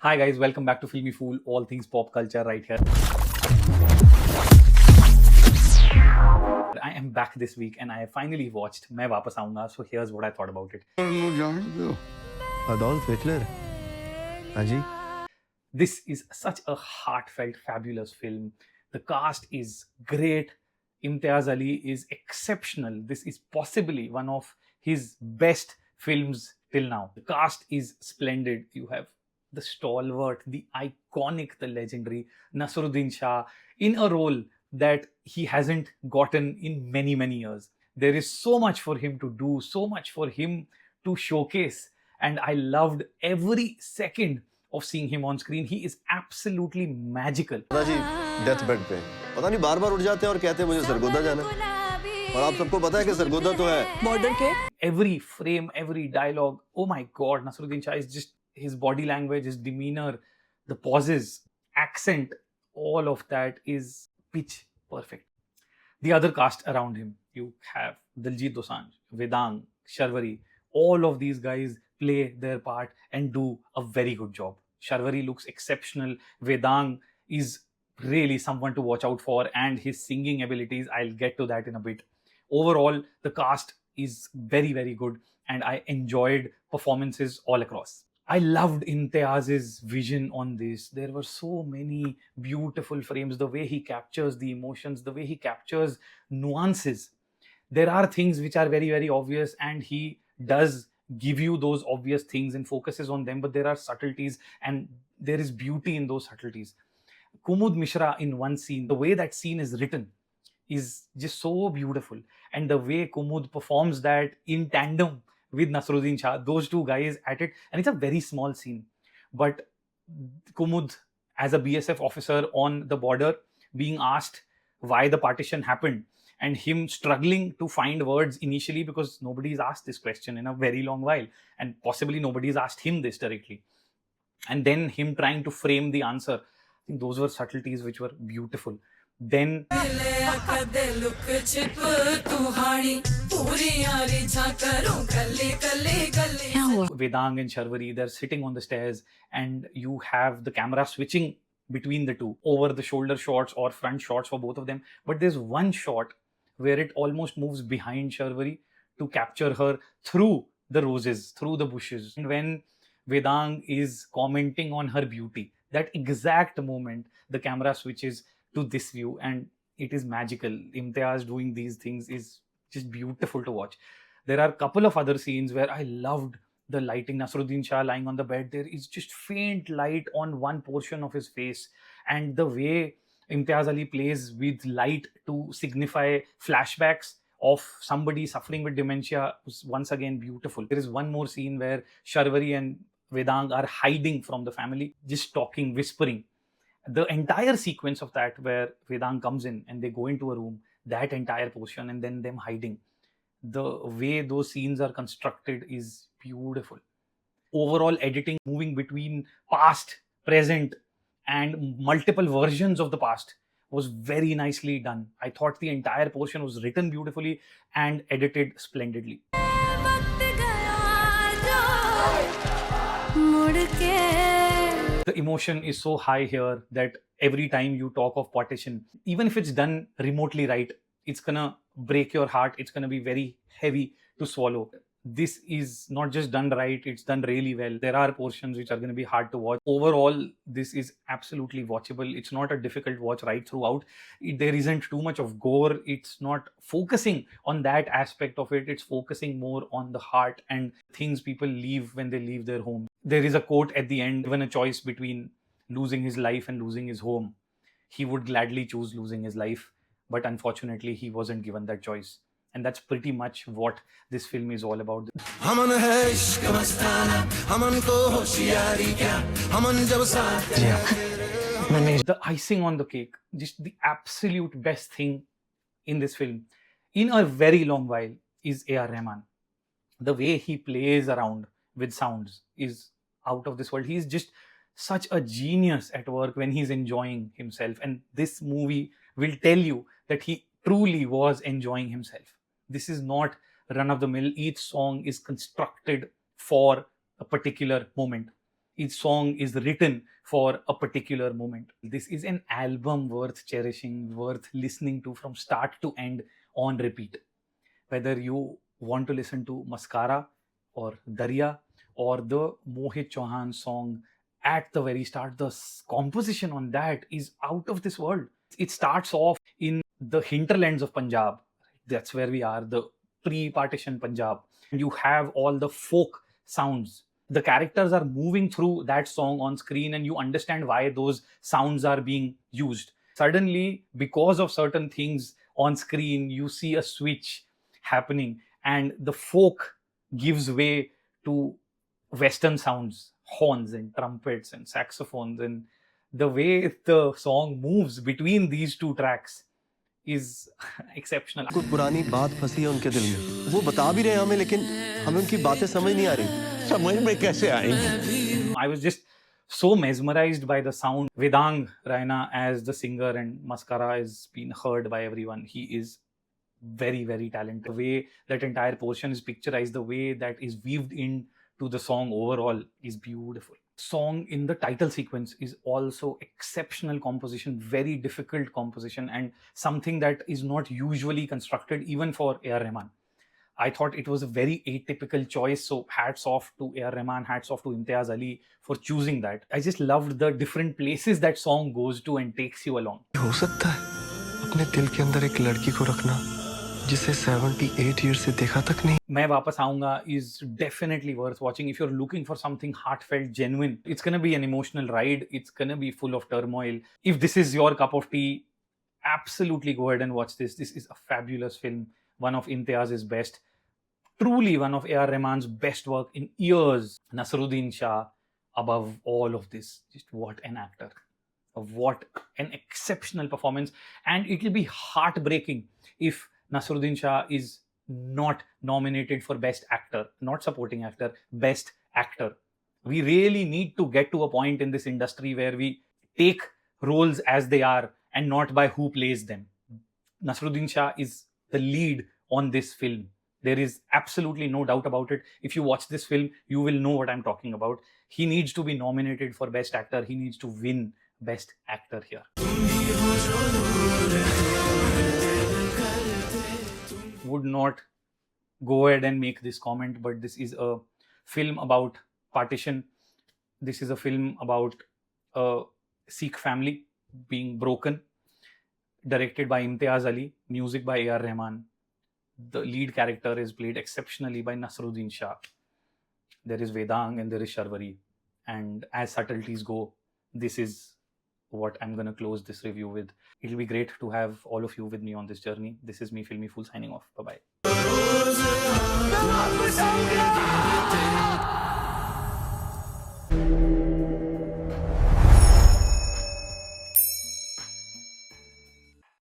Hi guys, welcome back to Filmy Fool, all things pop culture right here. I am back this week and I finally watched मैं वापस आऊंगा. So here's what I thought about it. Adolf Hitler. Haji. This is such a heartfelt, fabulous film. The cast is great. Imtiaz Ali is exceptional. This is possibly one of his best films till now. The cast is splendid. You have the stalwart, the iconic, the legendary Naseeruddin Shah in a role that he hasn't gotten in many, many years. There is so much for him to do, so much for him to showcase. And I loved every second of seeing him on screen. He is absolutely magical. दादाजी death bed पे पता नहीं बार-बार उठ जाते हैं और कहते हैं मुझे सरगोदा जाना है और आप सबको पता है कि सरगोदा तो है बॉर्डर के Every frame, every dialogue, oh my god, Naseeruddin Shah is just, his body language, his demeanor, the pauses, accent, all of that is pitch perfect. The other cast around him, you have Diljit Dosanjh, Vedang, Sharvari, all of these guys play their part and do a very good job. Sharvari looks exceptional. Vedang is really someone to watch out for, and his singing abilities, I'll get to that in a bit. Overall, the cast is very, very good, and I enjoyed performances all across. I loved Imtiaz's vision on this. There were so many beautiful frames, the way he captures the emotions, the way he captures nuances. There are things which are very, very obvious, and he does give you those obvious things and focuses on them, but there are subtleties and there is beauty in those subtleties. Kumud Mishra in one scene, the way that scene is written is just so beautiful, and the way Kumud performs that in tandem with Naseeruddin Shah, those two guys at it, and it's a very small scene, but Kumud as a BSF officer on the border being asked why the partition happened, and him struggling to find words initially because nobody's asked this question in a very long while, and possibly nobody's asked him this directly, and then him trying to frame the answer. I think those were subtleties which were beautiful. Then Vedang and Sharvari, they're sitting on the stairs and you have the camera switching between the two, over the shoulder shots or front shots for both of them, but there's one shot where it almost moves behind Sharvari to capture her through the roses, through the bushes. And when Vedang is commenting on her beauty, that exact moment, the camera switches to this view and it is magical. Imtiaz doing these things is just beautiful to watch. There are a couple of other scenes where I loved the lighting. Naseeruddin Shah lying on the bed, there is just faint light on one portion of his face, and the way Imtiaz Ali plays with light to signify flashbacks of somebody suffering with dementia was once again beautiful. There is one more scene where Sharvari and Vedang are hiding from the family, just talking, whispering. The entire sequence of that where Vedang comes in and they go into a room, that entire portion, and then them hiding, the way those scenes are constructed is beautiful. Overall editing, moving between past, present, and multiple versions of the past was very nicely done. I thought the entire portion was written beautifully and edited splendidly. The emotion is so high here that every time you talk of Partition, even if it's done remotely right, it's gonna break your heart. It's gonna be very heavy to swallow. This is not just done right, it's done really well. There are portions which are going to be hard to watch. Overall, this is absolutely watchable. It's not a difficult watch right throughout. There isn't too much of gore. It's not focusing on that aspect of it. It's focusing more on the heart and things people leave when they leave their home. There is a quote at the end, given a choice between losing his life and losing his home, he would gladly choose losing his life, but unfortunately he wasn't given that choice. And that's pretty much what this film is all about. The icing on the cake, just the absolute best thing in this film, in a very long while, is A.R. Rahman. The way he plays around with sounds is out of this world. He's just such a genius at work when he's enjoying himself. And this movie will tell you that he truly was enjoying himself. This is not run of the mill. Each song is constructed for a particular moment. each song is written for a particular moment. This is an album worth cherishing, worth listening to from start to end on repeat. Whether you want to listen to Maskara or Dariya or the Mohit Chauhan song at the very start, the composition on that is out of this world. It starts off in the hinterlands of Punjab. That's where we are, the pre-partition Punjab. And you have all the folk sounds. The characters are moving through that song on screen, and you understand why those sounds are being used. Suddenly, because of certain things on screen, you see a switch happening, and the folk gives way to Western sounds, horns and trumpets and saxophones, and the way the song moves between these two tracks is exceptional. कोई पुरानी बात फंसी है उनके दिल में, वो बता भी रहे हैं हमें, लेकिन हमें उनकी बातें समझ नहीं आ रही। समझ में कैसे आएंगी? I was just so mesmerized by the sound. Vedang Raina as the singer, and Maskara is been heard by everyone. He is very, very talented. The way that entire portion is picturized, the way that is weaved into the song overall is beautiful. Song in the title sequence is also exceptional composition, very difficult composition, and something that is not usually constructed even for A.R. Rahman. I thought it was a very atypical choice, so hats off to A.R. Rahman, hats off to Imtiaz Ali for choosing that. I just loved the different places that song goes to and takes you along. हो सकता है अपने दिल के अंदर एक लड़की को रखना जिसे 78 years से देखा तक नहीं। मैं वापस आऊंगा is definitely worth watching if you're looking for something heartfelt, genuine. It's gonna be an emotional ride. It's gonna be full of turmoil. If this is your cup of tea, absolutely go ahead and watch this. This is a fabulous film, one of Imtiaz's best. Truly one of A.R. Rahman's best work in years. Naseeruddin Shah, above all of this, just what an actor. What an exceptional performance. And it will be heartbreaking if Naseeruddin Shah is not nominated for Best Actor, not Supporting Actor, Best Actor. We really need to get to a point in this industry where we take roles as they are and not by who plays them. Naseeruddin Shah is the lead on this film. There is absolutely no doubt about it. If you watch this film, you will know what I'm talking about. He needs to be nominated for Best Actor. He needs to win Best Actor here. Would not go ahead and make this comment, but this is a film about partition. This is a film about a Sikh family being broken. Directed by Imtiaz Ali, music by A.R. Rahman. The lead character is played exceptionally by Naseeruddin Shah. There is Vedang and there is Sharwari. And as subtleties go, this is what I'm going to close this review with. It'll be great to have all of you with me on this journey. This is me, Filmy Fool, signing off. Bye-bye.